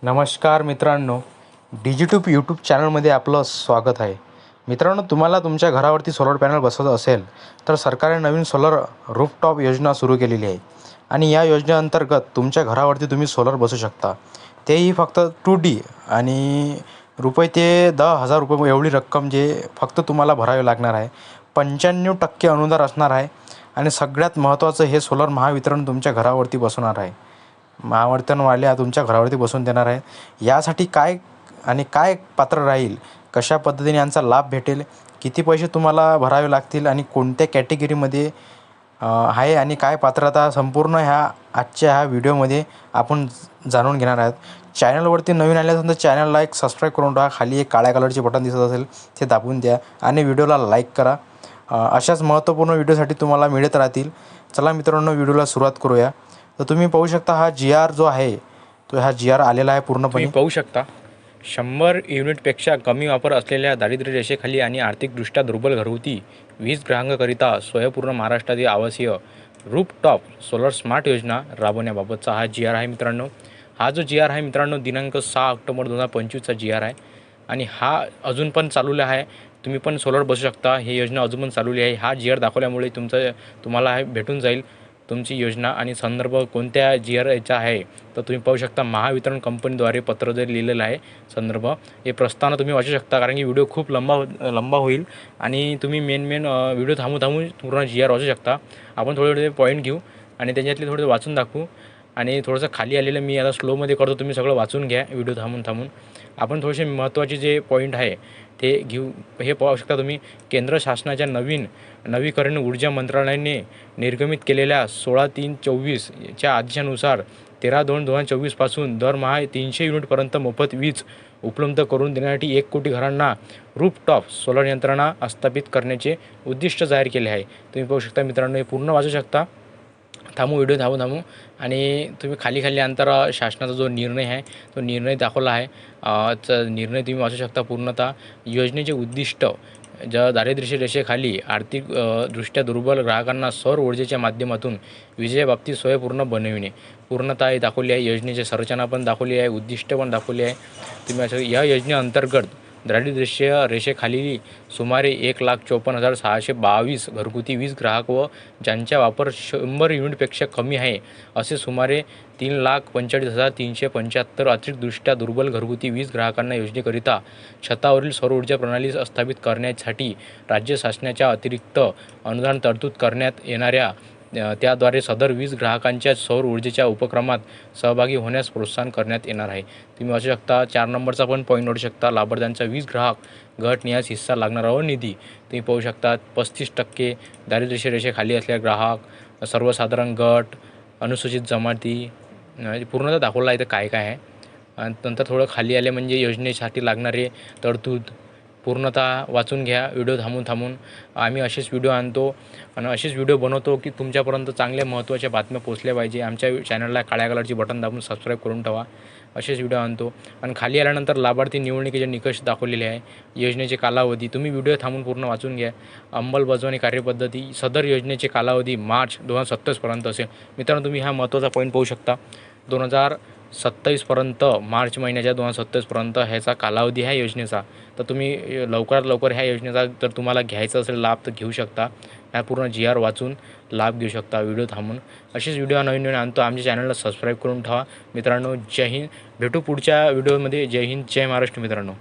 नमस्कार मित्रांनो, डिजिट्यूब यूट्यूब चॅनलमध्ये आपलं स्वागत आहे. मित्रांनो, तुम्हाला तुमच्या घरावरती सोलर पॅनल बसवत असेल तर सरकारने नवीन सोलर रूफटॉप योजना सुरू केलेली आहे आणि या योजनेअंतर्गत तुमच्या घरावरती तुम्ही सोलर बसवू शकता. तेही फक्त 2D आणि रुपये ते 10,000 रुपये एवढी रक्कम जे फक्त तुम्हाला भरावी लागणार आहे. 95% अनुदान असणार आहे आणि सगळ्यात महत्त्वाचं हे सोलर महावितरण तुमच्या घरावरती बसवणार आहे. महावितरणवाले तुमच्या घरावरती बसवून देणार आहे. यासाठी काय पात्र राहील, कशा पद्धतीने यांचा लाभ भेटेल, किती पैसे तुम्हाला भरावे लागतील आणि कोणत्या कॅटेगरीमध्ये आहे आणि काय पात्रता, संपूर्ण आजच्या ह्या व्हिडिओमध्ये आपण जाणून घेणार आहोत. चॅनलवरती नवीन आल्यानंतर चॅनलला एक सबस्क्राईब करून टाका. खाली एक काळ्या कलरचे बटन दिसत असेल ते दाबून द्या आणि व्हिडिओला लाईक करा. अशाच महत्त्वपूर्ण व्हिडिओसाठी तुम्हाला मिळत राहतील. चला मित्रांनो, व्हिडिओला सुरुवात करूया. तर तुम्ही पाहू शकता हा GR जो आहे तो हा GR आलेला आहे पूर्णपणे. तुम्ही पाहू शकता 100 युनिटपेक्षा कमी वापर असलेल्या दारिद्र्य रेषेखाली आणि आर्थिकदृष्ट्या दुर्बल घरगुती वीज ग्राहकांकरिता स्वयंपूर्ण महाराष्ट्रातील आवासीय रूफटॉप सोलर स्मार्ट योजना राबवण्याबाबतचा हा GR आहे मित्रांनो. हा जो GR आहे मित्रांनो दिनांक 6 ऑक्टोबर 2025चा GR आहे आणि हा अजून पण चालू आहे. तुम्ही पण सोलर बसू शकता. ही योजना अजून पण चालू आहे. हा GR दाखवल्यामुळे तुम्हाला हे भेटून जाईल तुमची योजना आणि संदर्भ कोणत्या GR याचा आहे तर तुम्ही पाहू शकता. महावितरण कंपनीद्वारे पत्र जर लिहिलेलं आहे संदर्भ, हे प्रस्तावना तुम्ही वाचू शकता कारण की व्हिडिओ खूप लंबा होईल आणि तुम्ही मेन व्हिडिओ थांबून पूर्ण GR वाचू शकता. आपण थोडे पॉईंट घेऊ आणि त्याच्यातले थोडे वाचून दाखवू आणि थोडंसं खाली आलेलं मी आता स्लोमध्ये करतो, तुम्ही सगळं वाचून घ्या व्हिडिओ थांबून. आपण थोडेसे महत्त्वाचे जे पॉईंट आहे ते घेऊ. हे पाहू शकता तुम्ही. केंद्र शासनाच्या नवीकरण ऊर्जा मंत्रालयाने निर्गमित केलेल्या 16/3/24 च्या आदेशानुसार 13/2/2024 पासून दरमहा 300 युनिटपर्यंत मोफत वीज उपलब्ध करून देण्यासाठी 1 कोटी घरांना रूफटॉप सोलर यंत्रणा स्थापित करण्याचे उद्दिष्ट जाहीर केले आहे. तुम्ही पाहू शकता मित्रांनो, हे पूर्ण वाचू शकता. व्हिडिओ थांबू आणि तुम्ही खाली अंतर शासनाचा जो निर्णय आहे तो निर्णय दाखवला आहे. निर्णय तुम्ही वाचू शकता पूर्णतः. योजनेचे उद्दिष्ट दारिद्र्य रेषेखाली आर्थिक दृष्ट्या दुर्बल ग्राहकांना सौर ऊर्जेच्या माध्यमातून विजेच्या बाबतीत स्वयंपूर्ण बनविणे पूर्णतः हे दाखवली आहे. योजनेची संरचना पण दाखवली आहे, उद्दिष्ट पण दाखवली आहे. तुम्ही या योजनेअंतर्गत दारिद्र्य रेषेखाली सुमारे 1,54,622 घरगुती वीज ग्राहक व ज्यांचा वापर 100 युनिटपेक्षा कमी आहे असे सुमारे 3,45,375 आर्थिकदृष्ट्या दुर्बल घरगुती वीज ग्राहकांना योजनेकरिता छतावरील सौर ऊर्जा प्रणाली स्थापित करण्यासाठी राज्य शासनाच्या अतिरिक्त अनुदान तरतूद करण्यात येणाऱ्या त्याद्वारे सदर वीज ग्राहकांच्या सौर ऊर्जेच्या उपक्रमात सहभागी होण्यास प्रोत्साहन करण्यात येणार आहे. तुम्ही वाचू शकता. 4 नंबरचा पण पॉईंट वाचू शकता. लाभार्थ्यांचा वीज ग्राहक गट निहाय हिस्सा लागणारा व निधी तुम्ही पाहू शकता. 35% दारिद्र्य रेषेखाली असलेले ग्राहक, सर्वसाधारण गट, अनुसूचित जमाती पूर्णतः दाखवला आहे. तर काय आहे आणि नंतर थोडं खाली आले म्हणजे योजनेसाठी लागणारे तरतूद पूर्णतः वाचून घ्या. व्हिडिओ थांबून आम्ही असेच व्हिडिओ आणतो आणि असेच व्हिडिओ बनवतो की तुमच्यापर्यंत चांगल्या महत्त्वाच्या बातम्या पोचल्या पाहिजे. आमच्या चॅनलला काळ्या कलरची बटन दाबून सबस्क्राईब करून ठेवा. असेच व्हिडिओ आणतो. आणि खाली आल्यानंतर लाभार्थी निवडणुकीचे निकष दाखवलेले आहे. योजनेचे कालावधी तुम्ही व्हिडिओ थांबून पूर्ण वाचून घ्या. अंमलबजावणी कार्यपद्धती सदर योजनेचे कालावधी मार्च 2027पर्यंत असेल. मित्रांनो, तुम्ही हा महत्त्वाचा पॉईंट पाहू शकता. 2027पर्यंत मार्च महिन्याच्या 2027पर्यंत ह्याचा कालावधी आहे योजनेचा. तर तुम्ही लवकरात लवकर ह्या योजनेचा जर तुम्हाला घ्यायचा असेल लाभ तर घेऊ शकता. ह्या पूर्ण GR वाचून लाभ घेऊ शकता व्हिडिओ थांबून. असेच व्हिडिओ नवीन आणतो. आमच्या चॅनलला सबस्क्राईब करून ठेवा. मित्रांनो, जय हिंद. भेटू पुढच्या व्हिडिओमध्ये. जय हिंद, जय महाराष्ट्र मित्रांनो.